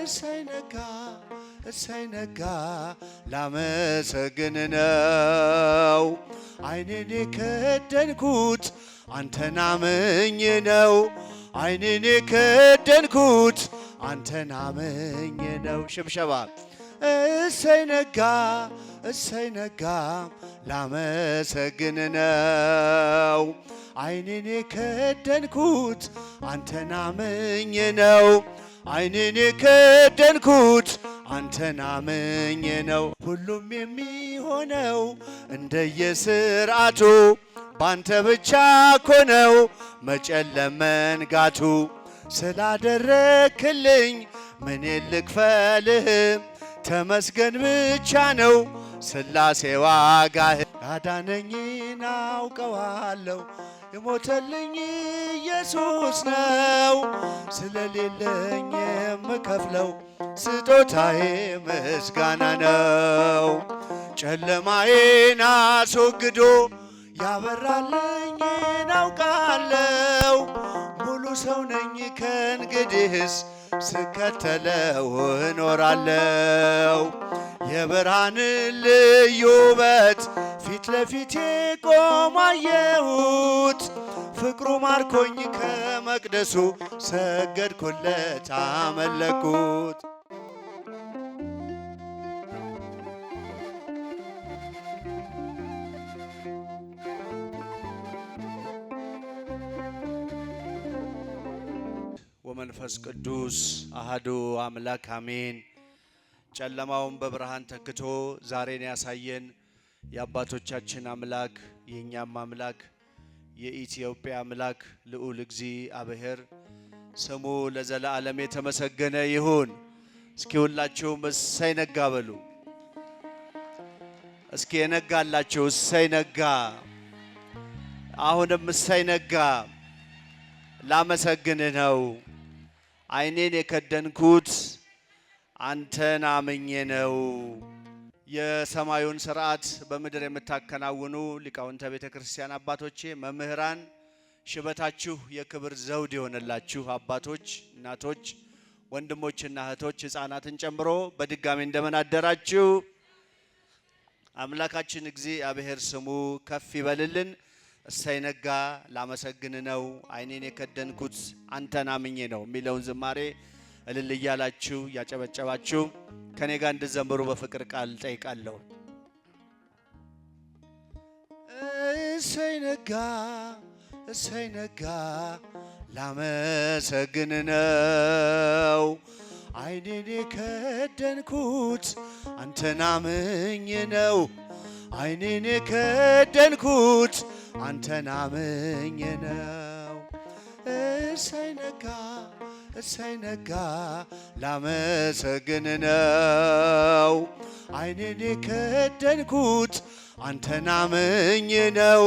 እሰይ ነጋ እሰይ ነጋ ላመሰግን ነው። ዓይኔን የከደንኩት አንተን አምኜ ነው። ዓይኔን የከደንኩት አንተን አምኜ ነው። ሽብሸባ እሰይ ነጋ እሰይ ነጋ ላመሰግን ነው። ዓይኔን የከደንኩት አንተን አምኜ ነው። ዓይኔን የከደንኩት አንተን አምኜ ነው። ሁሉም የሚሆነው እንደየሥርዓቱ ባንተ ብቻ እኮ ነው መጨለም መንጋቱ። ስላደረክልኝ ምን ልክፈልህ? ተመስገን ብቻ ነው ሥላሴ ዋጋህ። ያዳነኝን አውቀዋለሁ የሞተልኝ ኢየሱስ ነው። ስለሌለኝ የምከፍለው ስጦታዬ ምስጋና ነው። ጨለማዬን አስወግዶ ያበራልኝን አውቃለሁ። ሙሉ ሰው ነኝ ከእንግዲህስ ስከተለው እኖራለሁ። የብርሃንን ልዩ ውበት ፊት ለፊቴ ቆሞ አየሁት። ፍቅሩ ማርኮኝ ከመቅደሱ ሰገድኩለት አመለኩት። ወመንፈስ ቅዱስ አሐዱ አምላክ አሜን። ጨለማውን በብርሃን ተክቶ ዛሬን ያሳየን የአባቶቻችን አምላክ የእኛም አምላክ የኢትዮጵያ አምላክ ልዑል እግዚአብሔር ስሙ ለዘላለም የተመሰገነ ይሁን። እስኪ ሁላችሁም እሰይ ነጋ በሉ። እስኪ የነጋላችሁ እሰይ ነጋ። አሁንም እሰይ ነጋ ላመሰግንህ ነው። ዓይኔን የከደንኩት አንተን አምኜ ነው። የሰማዩን ሥርዓት በምድር የምታከናውኑ ሊቃውንተ ቤተ ክርስቲያን አባቶቼ፣ መምህራን፣ ሽበታችሁ የክብር ዘውድ የሆነላችሁ አባቶች፣ እናቶች፣ ወንድሞችና እህቶች ሕፃናትን ጨምሮ በድጋሚ እንደምን አደራችሁ? አምላካችን እግዚአብሔር ስሙ ከፍ ይበልልን። እሰይ ነጋ ላመሰግን ነው። ዓይኔን የከደንኩት አንተን አምኜ ነው የሚለውን ዝማሬ እልል እያላችሁ ያጨበጨባችሁ ከኔ ጋር እንድዘምሩ በፍቅር ቃል ጠይቃለሁ። እሰይ ነጋ እሰይ ነጋ ላመሰግን ነው። ዓይኔን የከደንኩት አንተን አምኜ ነው። ዓይኔን የከደንኩት አንተን አምኜ ነው። እሰይ ነጋ እሰይ ነጋ ላመሰግን ነው። ዓይኔን የከደንኩት አንተን አምኜ ነው።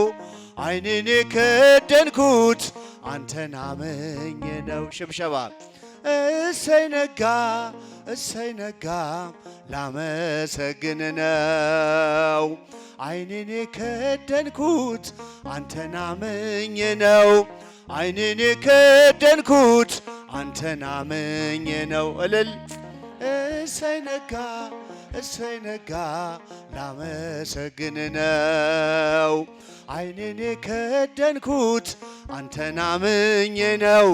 ዓይኔን የከደንኩት አንተን አምኜ ነው። ሽብሸባ እሰይ ነጋ እሰይ ነጋ ላመሰግን ነው። ዓይኔን የከደንኩት አንተን አምኜ ነው። ዓይኔን የከደንኩት አንተን አምኜ ነው። እልል እሰይ ነጋ እሰይ ነጋ ላመሰግን ነው። ዓይኔን የከደንኩት አንተን አምኜ ነው።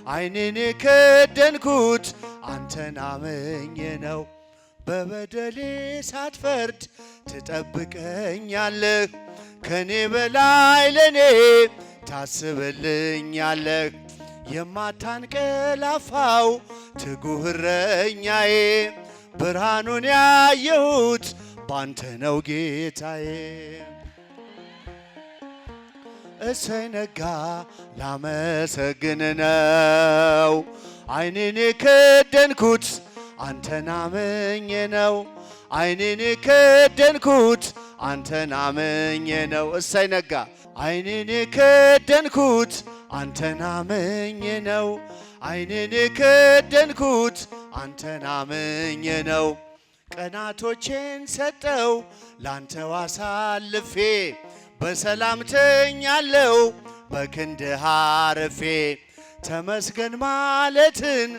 ዓይኔን የከደንኩት አንተን አምኜ ነው። በበደሌ ሳትፈርድ ትጠብቀኛለህ። ከኔ በላይ ለኔ ታስብልኛለህ። የማታንቀላፋው ትጉህ እረኛዬ ብርሃኑን ያየሁት ባንተ ነው ጌታዬ። እሰይ ነጋ ላመሰግን ነው። ዓይኔን የከደንኩት አንተን አምኜ ነው። ዓይኔን የከደንኩት አንተን አምኜ ነው። እሰይ ነጋ ዓይኔን የከደንኩት አንተን አምኜ ነው። ዓይኔን የከደንኩት አንተን አምኜ ነው። ቀናቶቼን ሰጠው ላንተው አሳልፌ በሰላም ተኛለው በክንድህ አርፌ። ተመስገን ማለትን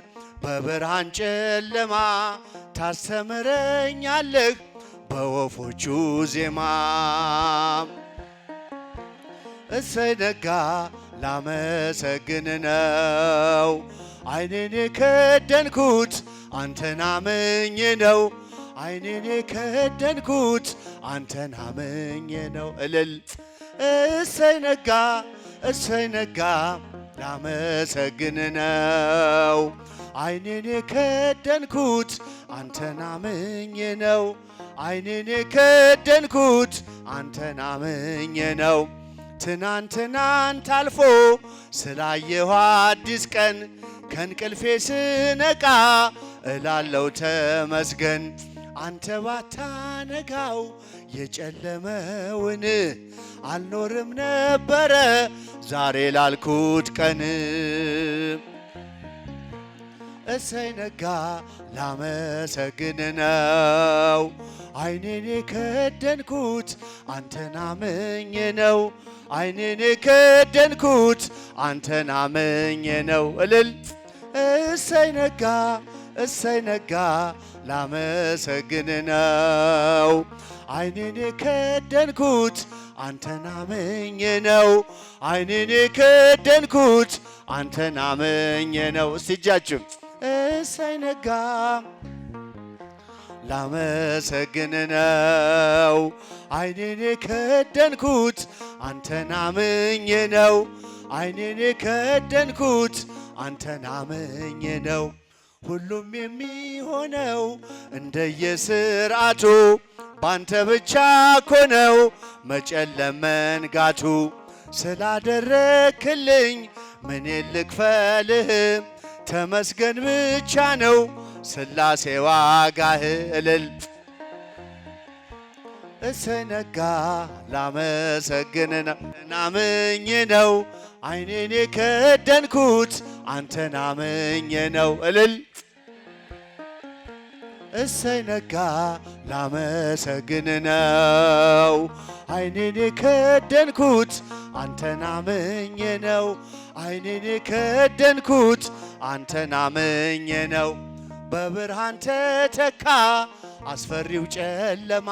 በብርሃን ጨለማ ታስተምረኛለህ በወፎቹ ዜማ። እሰይ ነጋ ላመሰግን ነው ዓይኔን የከደንኩት አንተን አምኜ ነው። ዓይኔን የከደንኩት አንተን አምኜ ነው። እልል እሰይ ነጋ ላመሰግን ነው ዓይኔን የከደንኩት አንተን አምኜ ነው። ዓይኔን የከደንኩት አንተን አምኜ ነው። ትናንት አልፎ ስላየሁ አዲስ ቀን ከእንቅልፌ ስነቃ እላለው ተመስገን። አንተ ባታነጋው የጨለመውን አልኖርም ነበረ ዛሬ ላልኩት ቀን። እሰይ ነጋ ላመሰግን ነው ዓይኔን የከደንኩት አንተን አምኜ ነው። ዓይኔን የከደንኩት አንተን አምኜ ነው። እልል እሰይ ነጋ ላመሰግን ነው ዓይኔን የከደንኩት አንተን አምኜ ነው። ዓይኔን የከደንኩት አንተን አምኜ ነው። እስቲ እጃችሁ እሰይ ነጋ ላመሰግን ነው ዓይኔን የከደንኩት አንተን አምኜ ነው። ዓይኔን የከደንኩት አንተን አምኜ ነው። ሁሉም የሚሆነው እንደየሥርዓቱ ባንተ ብቻ እኮ ነው መጨለም መንጋቱ። ስላደረክልኝ ምን ልክፈልህ ተመስገን ብቻ ነው ሥላሴ ዋጋህ። እልል እሰይ ነጋ ላመሰግን አምኜ ነው ዓይኔን የከደንኩት አንተን አምኜ ነው። እልል እሰይ ነጋ ላመሰግን ነው ዓይኔን የከደንኩት አንተን አምኜ ነው። ዓይኔን የከደንኩት አንተን አምኜ ነው። በብርሃን ተተካ አስፈሪው ጨለማ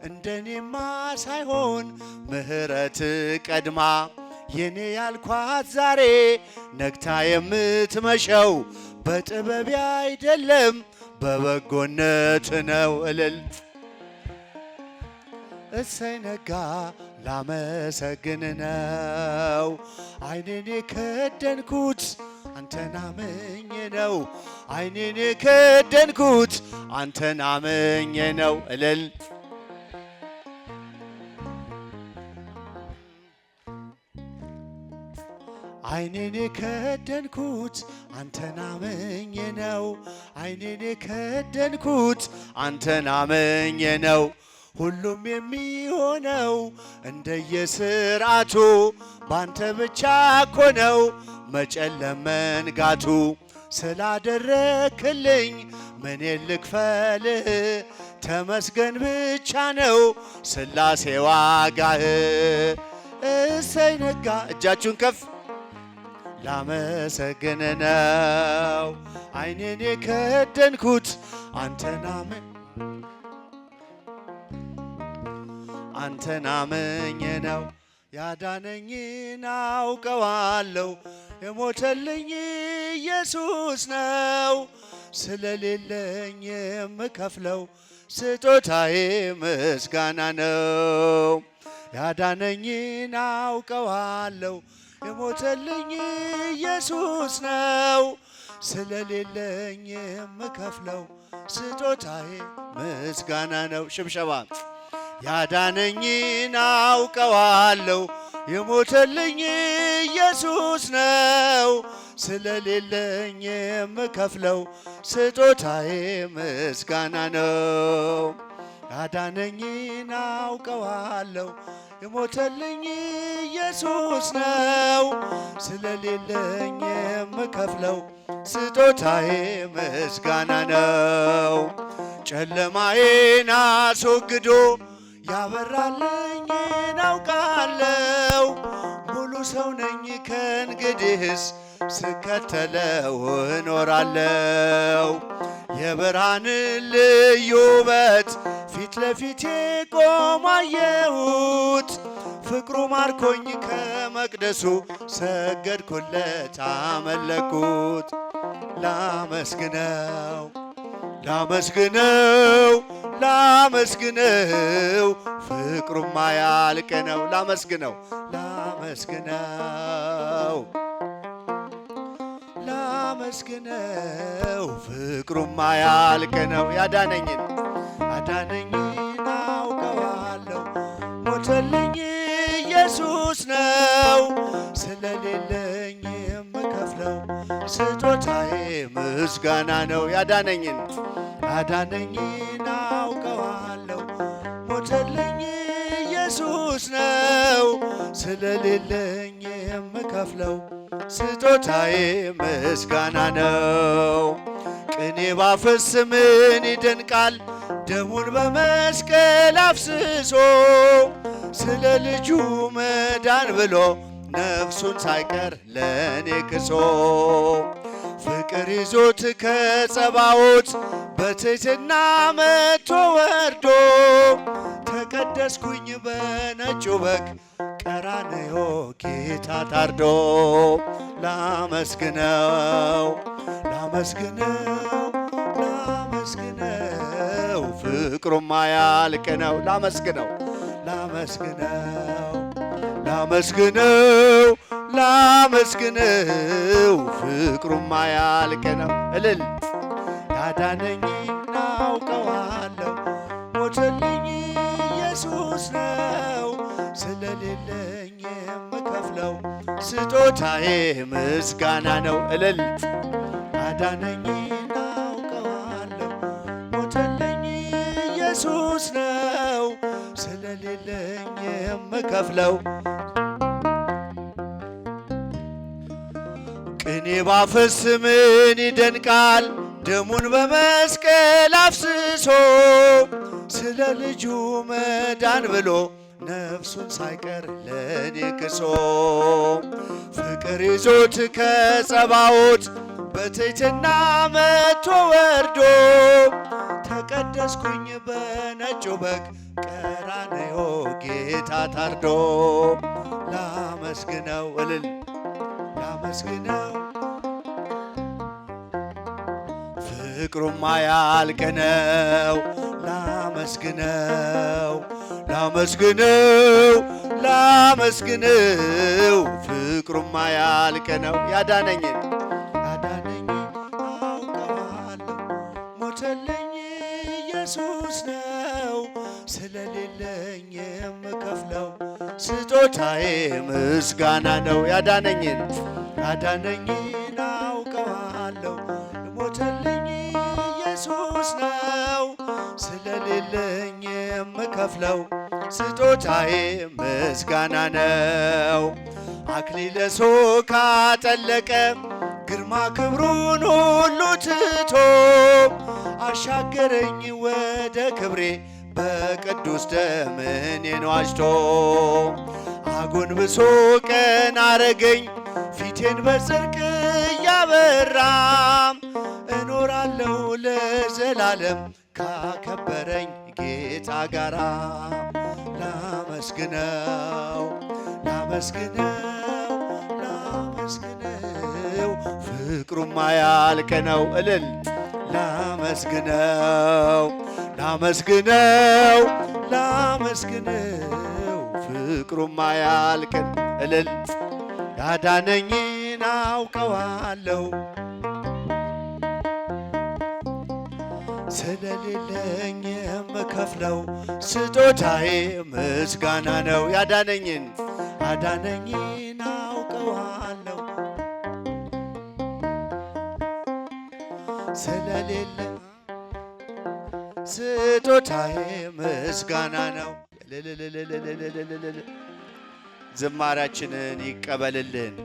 እንደኔማ ሳይሆን ምሕረት ቀድማ የኔ ያልኳት ዛሬ ነግታ የምትመሸው በጥበቤ አይደለም በበጎነት ነው። እልል እሰይ ነጋ ላመሰግን ነው ዓይኔን የከደንኩት አንተን አምኜ ነው። ዓይኔን የከደንኩት አንተን አምኜ ነው። እልል ዓይኔን የከደንኩት አንተን አምኜ ነው። ዓይኔን የከደንኩት አንተን አምኜ ነው። ሁሉም የሚሆነው እንደየሥርዓቱ ባንተ ብቻ እኮ ነው መጨለም መንጋቱ። ስላደረክልኝ ምን ልክፈልህ ተመስገን ብቻ ነው ሥላሴ ዋጋህ። እሰይ ነጋ እጃችሁን ከፍ ላመሰግን ነው ዓይኔን የከደንኩት አንተን አምኜ ነው። ያዳነኝን አውቀዋለሁ የሞተልኝ ኢየሱስ ነው። ስለሌለኝ የምከፍለው ስጦታዬ ምስጋና ነው። ያዳነኝን አውቀዋለሁ የሞተልኝ ኢየሱስ ነው። ስለሌለኝ የምከፍለው ስጦታዬ ምስጋና ነው። ሽብሸባ ያዳነኝን አውቀዋለሁ የሞተልኝ ኢየሱስ ነው። ስለሌለኝ የምከፍለው ስጦታዬ ምስጋና ነው። ያዳነኝን አውቀዋለሁ የሞተልኝ ኢየሱስ ነው። ስለሌለኝ የምከፍለው ስጦታዬ ምስጋና ነው። ጨለማዬን አስወግዶ ያበራልኝን አውቃለሁ። ሙሉ ሰው ነኝ ከእንግዲህስ ስከተለው እኖራለው። የብርሃን ልዩ ውበት ፊት ለፊቴ ቆሞ አየሁት። ፍቅሩ ማርኮኝ ከመቅደሱ ሰገድኩለት አመለኩት። ላመስግነው ላመስግነው ላመስግነው ፍቅሩማ ያልቅ ነው። ላመስግነው ላመስግነው ላመስግነው ፍቅሩማ ያልቅ ነው። ያዳነኝን አውቀዋለሁ ሞተልኝ ኢየሱስ ነው። ስለሌለኝ የምከፍለው ስጦታዬ ምስጋና ነው። ያዳነኝን አውቀዋለሁ ሞተልኝ ኢየሱስ ነው። ስለሌለኝ የምከፍለው ስጦታዬ ምስጋና ነው። ቅኔ ባፈስ ምን ይደንቃል ደሙን በመስቀል አፍስሶ ስለ ልጁ መዳን ብሎ ነፍሱን ሳይቀር ለኔ ክሶ ፍቅር ይዞት ከጸባዖት በትሕትና መጥቶ ወርዶ ተቀደስኩኝ በነጩ በግ ቀራንዮ ጌታ ታርዶ። ላመስግነው ፍቅሩማ ያልቅ ነው። ላመስግነው ፍቅሩማ ያልቅ ነው። እልል ያዳነኝን አውቀዋለሁ ሞተልኝ ኢየሱስ ነው። ስለሌለኝ የምከፍለው ስጦታዬ ምስጋና ነው። እልል ያዳነኝን አውቀዋለሁ ሞተልኝ ኢየሱስ ነው። ስለሌለኝ የምከፍለው ቅኔ ባፈስ ምን ይደንቃል ደሙን በመስቀል አፍስሶ ስለ ልጁ መዳን ብሎ ነፍሱን ሳይቀር ለኔ ክሶ ፍቅር ይዞት ከጸባዖት በትሕትና መጥቶ ወርዶ ተቀደስኩኝ በነጩ በግ ቀራንዮ ጌታ ታርዶ። ላመስግነው እልል ላመስግነው ፍቅሩማ ያልቅ ነው። ላመስግነው ፍቅሩማ ያልቅ ነው። ያዳነኝን አውቀዋለሁ ሞተልኝ ኢየሱስ ነው። ስለሌለኝ የምከፍለው ስጦታዬ ምስጋና ነው። ያዳነኝን አውቀዋለሁ ሞተልኝ ኢየሱስ ነው። ስለሌለኝ የምከፍለው ስጦታዬ ምስጋና ነው። አክሊለ ሦክ አጠለቀ ግርማ ክብሩን ሁሉ ትቶ አሻገረኝ ወደ ክብሬ በቅዱስ ደም እኔን ዋጅቶ አጎንብሶ ቀና አረገኝ ፊቴን በጽድቅ እያበራ እኖራለሁ ለዘላለም ካከበረኝ ጌታ ጋራ። ላመስግነው ፍቅሩማ ያልቅ ነው። እልል ላመስግነው ፍቅሩማ ያልቅ እልል ያዳነኝን አውቀዋለሁ ስለሌለኝ የምከፍለው ስጦታዬ ምስጋና ነው። ያዳነኝን አውቀዋለሁ ስለሌለ ስጦታዬ ምስጋና ነው። ዝማሬያችንን ይቀበልልን።